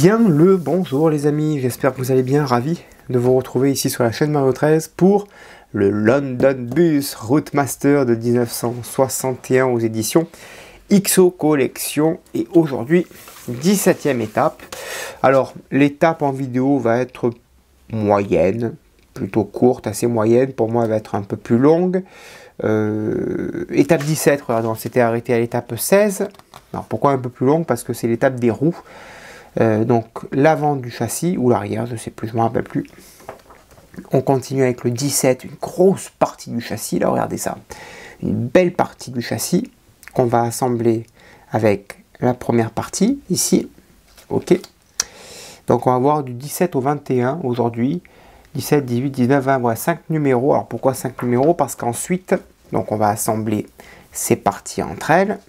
Bien le bonjour les amis, j'espère que vous allez bien, ravi de vous retrouver ici sur la chaîne Mario 13 pour le London Bus Routemaster de 1961 aux éditions XO Collection et aujourd'hui 17e étape. Alors l'étape en vidéo va être moyenne, plutôt courte, assez moyenne, pour moi elle va être un peu plus longue. Étape 17, regardez, on s'était arrêté à l'étape 16. Alors pourquoi un peu plus longue? Parce que c'est l'étape des roues. Donc l'avant du châssis ou l'arrière, je ne sais plus, je ne me rappelle plus. On continue avec le 17, une grosse partie du châssis, là regardez ça, une belle partie du châssis qu'on va assembler avec la première partie ici, ok. Donc on va voir du 17 au 21 aujourd'hui, 17, 18, 19, 20, voilà, 5 numéros. Alors pourquoi 5 numéros? Parce qu'ensuite, donc on va assembler ces parties entre elles,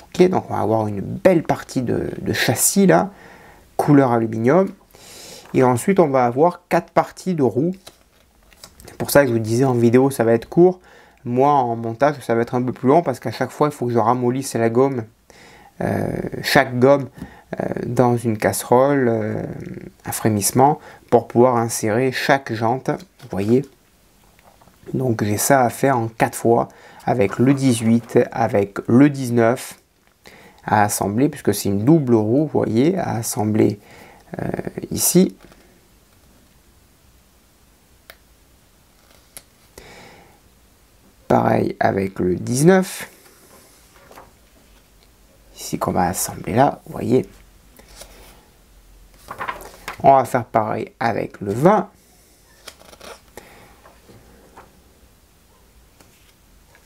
ok. Donc on va avoir une belle partie de châssis là, couleur aluminium, et ensuite on va avoir 4 parties de roues. C'est pour ça que je vous disais en vidéo ça va être court, moi en montage ça va être un peu plus long parce qu'à chaque fois il faut que je ramollisse la gomme, chaque gomme dans une casserole, un frémissement pour pouvoir insérer chaque jante, vous voyez. Donc j'ai ça à faire en 4 fois avec le 18, avec le 19 à assembler, puisque c'est une double roue, vous voyez, à assembler ici. Pareil avec le 19, ici qu'on va assembler là, vous voyez. On va faire pareil avec le 20,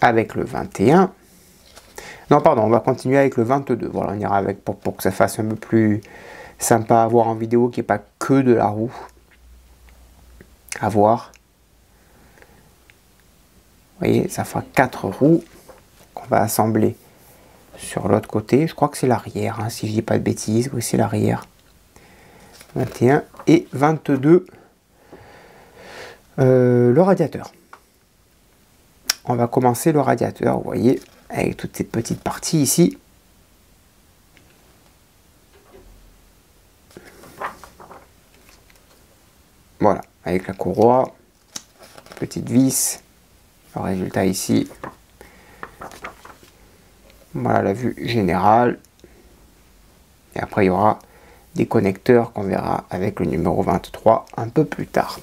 avec le 21. Non, pardon, on va continuer avec le 22. Voilà, on ira avec pour que ça fasse un peu plus sympa à voir en vidéo, qu'il n'y ait pas que de la roue à voir. Vous voyez, ça fera 4 roues qu'on va assembler sur l'autre côté. Je crois que c'est l'arrière, hein, si je dis pas de bêtises. Oui, c'est l'arrière. 21 et 22. Le radiateur. On va commencer le radiateur, vous voyez, avec toutes ces petites parties ici. Voilà, avec la courroie, petite vis, le résultat ici. Voilà la vue générale. Et après il y aura des connecteurs qu'on verra avec le numéro 23 un peu plus tard.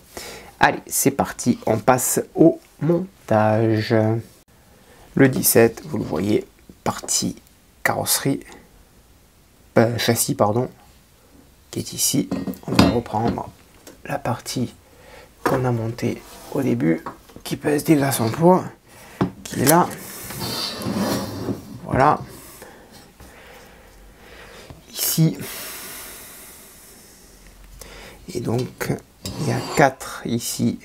Allez, c'est parti, on passe au montage. Le 17, vous le voyez, partie carrosserie, châssis pardon, qui est ici. On va reprendre la partie qu'on a montée au début, qui pèse déjà son poids, qui est là. Voilà. Ici. Et donc, il y a 4 ici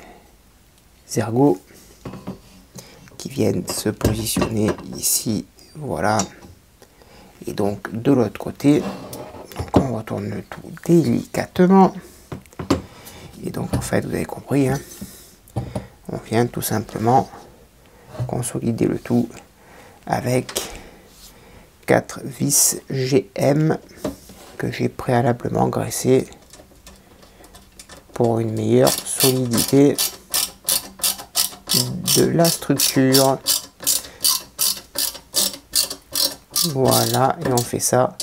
ergots qui viennent se positionner ici, voilà. Et donc de l'autre côté, donc on retourne le tout délicatement. Et donc en fait, vous avez compris, hein, on vient tout simplement consolider le tout avec 4 vis GM que j'ai préalablement graissé pour une meilleure solidité de la structure. Voilà, et on fait ça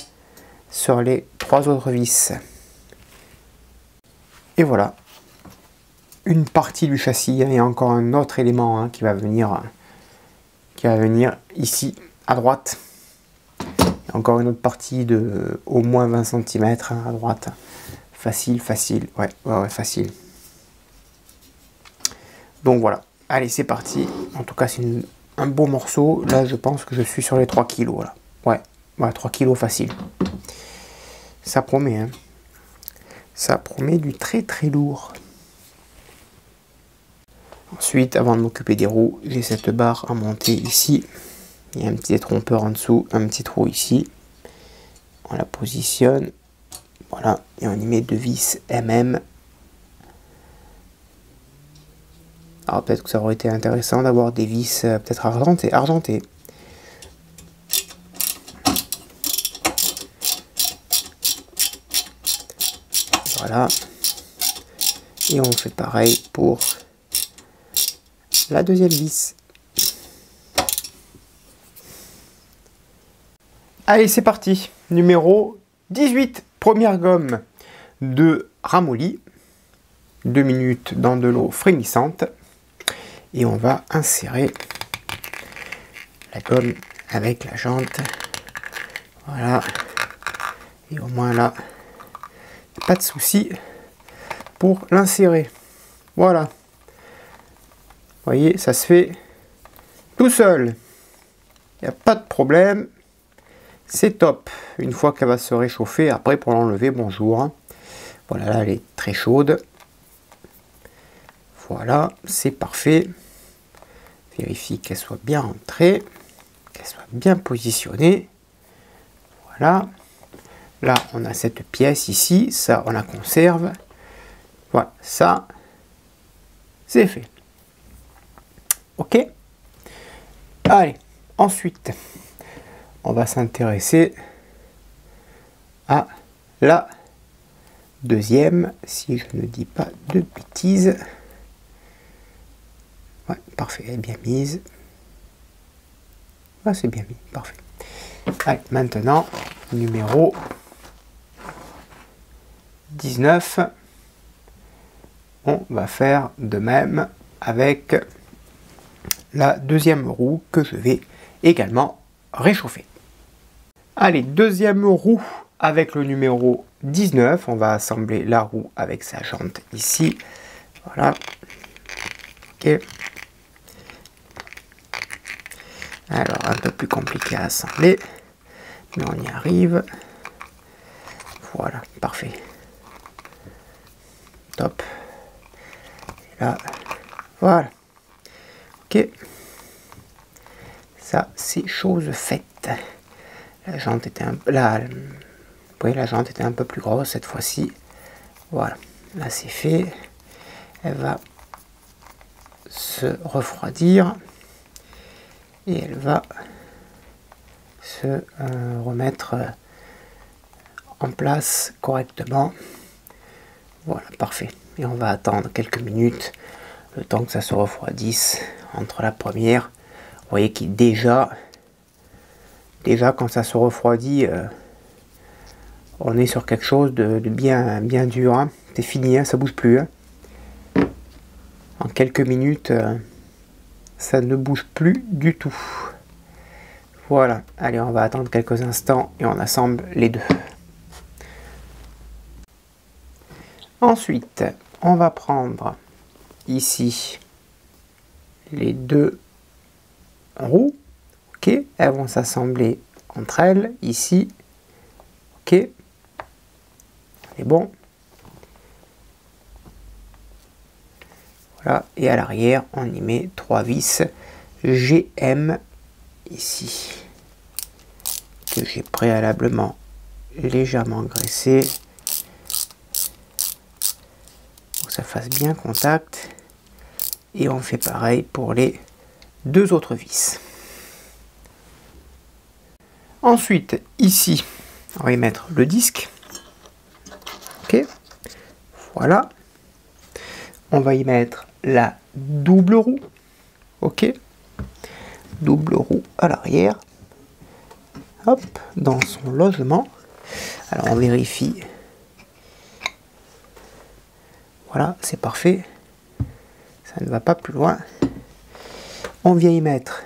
sur les 3 autres vis. Et voilà, une partie du châssis, et encore un autre élément, hein, qui va venir ici à droite. Et encore une autre partie de au moins 20 cm hein, à droite. Facile, ouais, facile. Donc voilà. Allez, c'est parti. En tout cas, c'est un beau morceau. Là, je pense que je suis sur les 3 kg. Voilà. Ouais, 3 kg facile. Ça promet, hein. Ça promet du très très lourd. Ensuite, avant de m'occuper des roues, j'ai cette barre à monter ici. Il y a un petit détrompeur en dessous, un petit trou ici. On la positionne. Voilà. Et on y met 2 vis MM. Alors peut-être que ça aurait été intéressant d'avoir des vis peut-être argentées. Voilà. Et on fait pareil pour la deuxième vis. Allez, c'est parti. Numéro 18. Première gomme de ramolli. 2 minutes dans de l'eau frémissante. Et on va insérer la gomme avec la jante. Voilà. Et au moins là, pas de souci pour l'insérer. Voilà. Vous voyez, ça se fait tout seul. Il n'y a pas de problème. C'est top. Une fois qu'elle va se réchauffer, après pour l'enlever, bonjour. Voilà, là, elle est très chaude. Voilà, c'est parfait. Vérifie qu'elle soit bien rentrée, qu'elle soit bien positionnée. Voilà. Là, on a cette pièce ici, ça, on la conserve. Voilà, ça, c'est fait. Ok. Allez, ensuite, on va s'intéresser à la deuxième, si je ne dis pas de bêtises. Ouais, parfait, elle est bien mise. Ah, c'est bien mis, parfait. Allez, maintenant, numéro 19. On va faire de même avec la deuxième roue que je vais également réchauffer. Allez, deuxième roue avec le numéro 19. On va assembler la roue avec sa jante ici. Voilà. Ok. Alors, un peu plus compliqué à assembler, mais on y arrive. Voilà, parfait. Top. Et là, voilà. Ok. Ça, c'est chose faite. La jante était la jante était un peu plus grosse cette fois-ci. Voilà. Là, c'est fait. Elle va se refroidir. Et elle va se remettre en place correctement. Voilà, parfait. Et on va attendre quelques minutes, le temps que ça se refroidisse entre la première. Vous voyez qu'il déjà quand ça se refroidit, on est sur quelque chose de bien dur. Hein. C'est fini, hein, ça bouge plus. Hein. En quelques minutes, ça ne bouge plus du tout. Voilà, allez, on va attendre quelques instants et on assemble les deux. Ensuite, on va prendre ici les deux roues. Ok, elles vont s'assembler entre elles ici. Ok, c'est bon. Voilà, et à l'arrière, on y met 3 vis GM ici, que j'ai préalablement légèrement graissé pour que ça fasse bien contact. Et on fait pareil pour les deux autres vis. Ensuite, ici, on va y mettre le disque. Ok, voilà. On va y mettre la double roue. Ok, double roue à l'arrière. Hop, dans son logement. Alors on vérifie. Voilà, c'est parfait. Ça ne va pas plus loin. On vient y mettre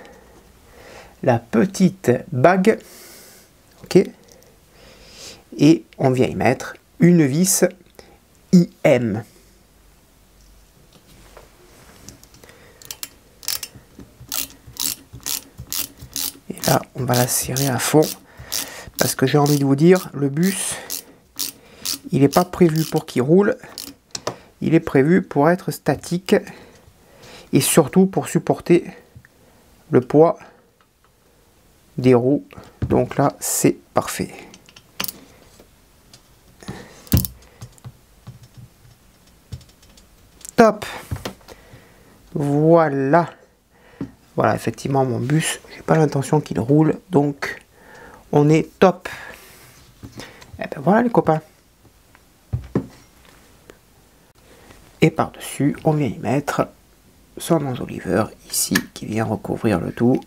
la petite bague. Ok. Et on vient y mettre une vis IM. Et là, on va la serrer à fond. Parce que j'ai envie de vous dire, le bus, il n'est pas prévu pour qu'il roule. Il est prévu pour être statique. Et surtout pour supporter le poids des roues. Donc là, c'est parfait. Top. Voilà. Voilà, effectivement, mon bus, j'ai pas l'intention qu'il roule. Donc, on est top. Et ben voilà les copains. Et par-dessus, on vient y mettre son enjoliveur ici qui vient recouvrir le tout.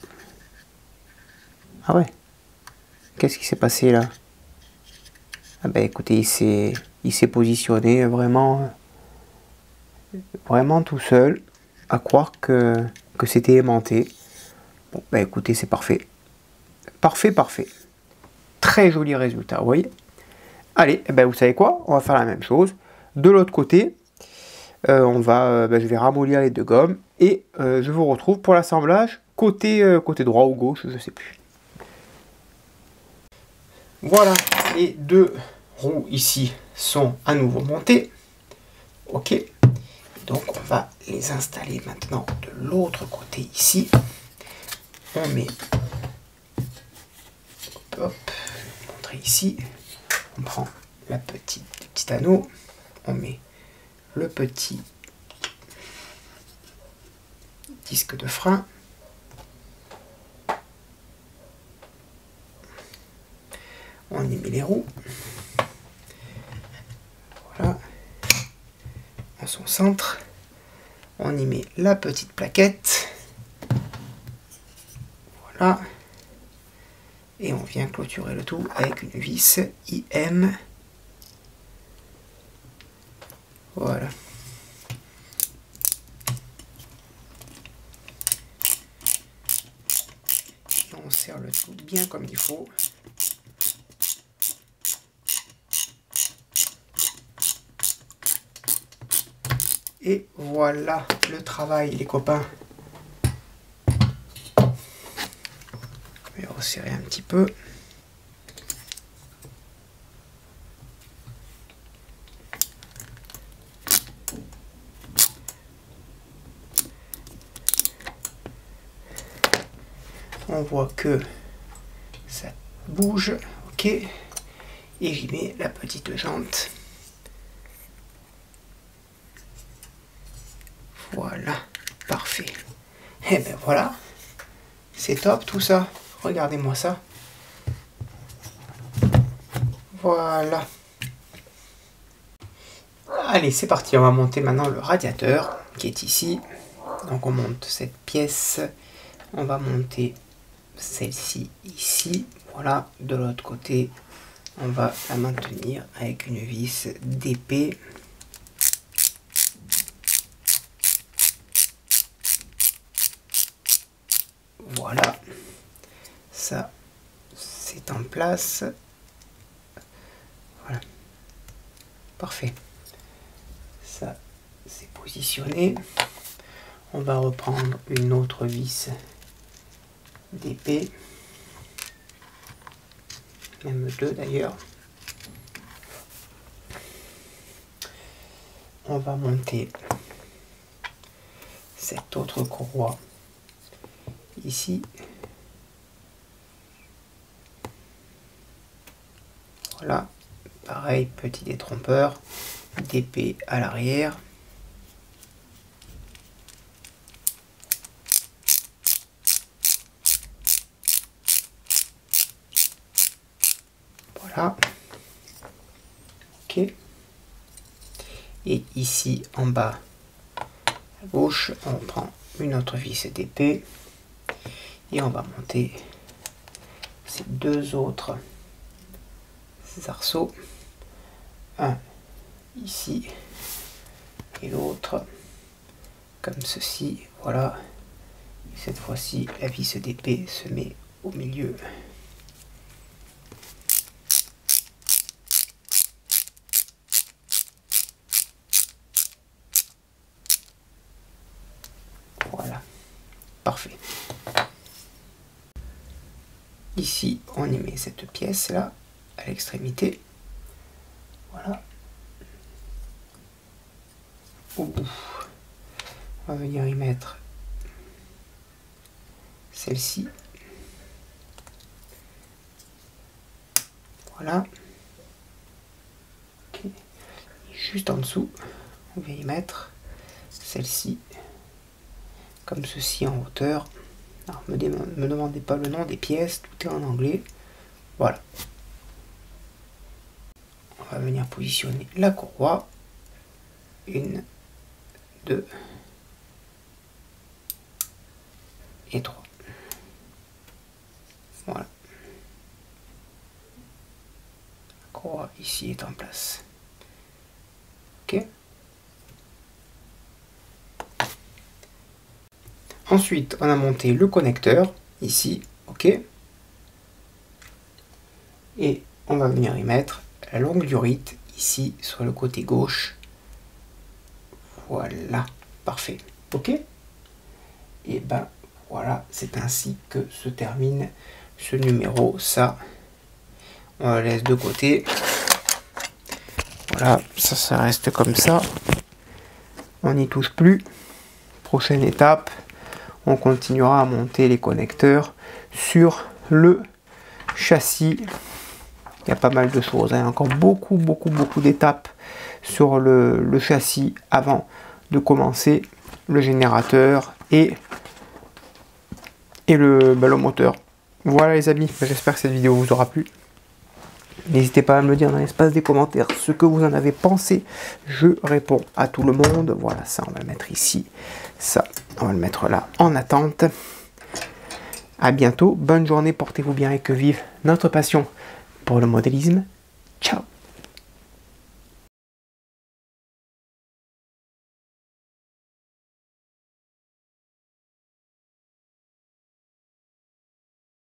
Ah ouais, qu'est-ce qui s'est passé là? Ah ben écoutez, il s'est positionné vraiment tout seul, à croire que c'était aimanté. Bon ben écoutez, c'est parfait. Parfait, parfait. Très joli résultat, vous voyez. Allez, ben vous savez quoi? On va faire la même chose. De l'autre côté, je vais ramollir les deux gommes et je vous retrouve pour l'assemblage côté droit ou gauche, je ne sais plus. Voilà, les deux roues ici sont à nouveau montées. Ok, donc on va les installer maintenant de l'autre côté ici. On met, hop, je vais montrer ici. On prend le petit anneau, on met le petit disque de frein. On y met les roues. Voilà. En son centre. On y met la petite plaquette. Voilà. Et on vient clôturer le tout avec une vis IM. Voilà. Et on serre le tout bien comme il faut. Et voilà le travail, les copains. Je vais resserrer un petit peu. On voit que ça bouge, ok. Et j'y mets la petite jante. Voilà, parfait. Et ben voilà, c'est top tout ça. Regardez-moi ça. Voilà. Allez, c'est parti. On va monter maintenant le radiateur qui est ici. Donc on monte cette pièce. On va monter celle-ci ici. Voilà, de l'autre côté, on va la maintenir avec une vis d'épée. Voilà, ça c'est en place. Voilà, parfait. Ça c'est positionné. On va reprendre une autre vis d'épée, même deux d'ailleurs. On va monter cette autre courroie ici. Voilà, pareil, petit détrompeur d'épée à l'arrière. Voilà. Ok. Et ici en bas à gauche, on prend une autre vis d'épée et on va monter ces deux autres arceaux, un ici et l'autre comme ceci. Voilà, et cette fois-ci la vis d'épée se met au milieu. Voilà, parfait. Ici on y met cette pièce là à l'extrémité. Voilà. Au bout, on va venir y mettre celle-ci. Voilà. Okay. Juste en dessous, on vient y mettre celle-ci, comme ceci en hauteur. Alors, me demandez pas le nom des pièces, tout est en anglais. Voilà. On va venir positionner la courroie. Une, 2 et 3. Voilà. La croix ici est en place. Ok. Ensuite, on a monté le connecteur ici. Ok. Et on va venir y mettre la longue durite ici sur le côté gauche. Voilà, parfait. Ok. Et ben voilà, c'est ainsi que se termine ce numéro. Ça, on le laisse de côté. Voilà, ça reste comme ça. On n'y touche plus. Prochaine étape, on continuera à monter les connecteurs sur le châssis. Il y a pas mal de choses, hein. Encore beaucoup d'étapes sur le châssis avant de commencer le générateur et le moteur. Voilà les amis, j'espère que cette vidéo vous aura plu. N'hésitez pas à me le dire dans l'espace des commentaires ce que vous en avez pensé. Je réponds à tout le monde. Voilà, ça on va le mettre ici. Ça, on va le mettre là en attente. À bientôt, bonne journée, portez-vous bien et que vive notre passion pour le modélisme. Ciao!